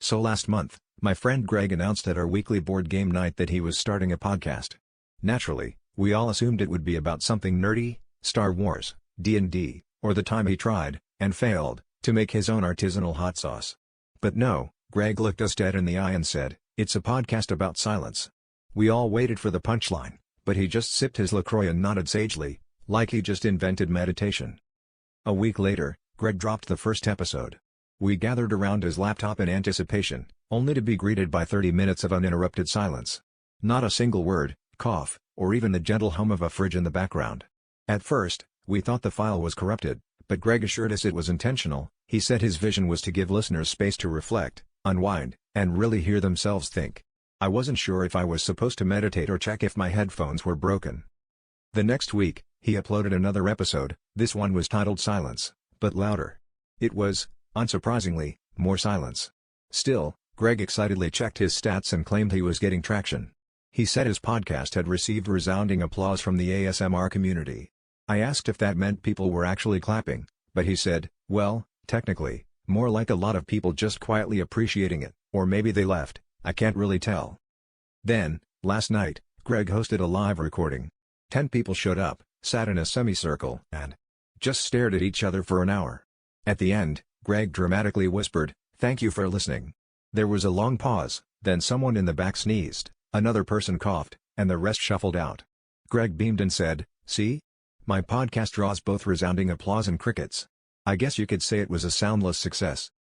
So last month, my friend Greg announced at our weekly board game night that he was starting a podcast. Naturally, we all assumed it would be about something nerdy, Star Wars, D&D, or the time he tried, and failed, to make his own artisanal hot sauce. But no, Greg looked us dead in the eye and said, "It's a podcast about silence." We all waited for the punchline, but he just sipped his LaCroix and nodded sagely, like he just invented meditation. A week later, Greg dropped the first episode. We gathered around his laptop in anticipation, only to be greeted by 30 minutes of uninterrupted silence. Not a single word, cough, or even the gentle hum of a fridge in the background. At first, we thought the file was corrupted, but Greg assured us it was intentional. He said his vision was to give listeners space to reflect, unwind, and really hear themselves think. I wasn't sure if I was supposed to meditate or check if my headphones were broken. The next week, he uploaded another episode. This one was titled Silence, but louder. It was, unsurprisingly, more silence. Still, Greg excitedly checked his stats and claimed he was getting traction. He said his podcast had received resounding applause from the ASMR community. I asked if that meant people were actually clapping, but he said, well, technically, more like a lot of people just quietly appreciating it, or maybe they left, I can't really tell. Then, last night, Greg hosted a live recording. 10 people showed up, sat in a semicircle, and just stared at each other for an hour. At the end, Greg dramatically whispered, "Thank you for listening." There was a long pause, then someone in the back sneezed, another person coughed, and the rest shuffled out. Greg beamed and said, "See? My podcast draws both resounding applause and crickets. I guess you could say it was a soundless success."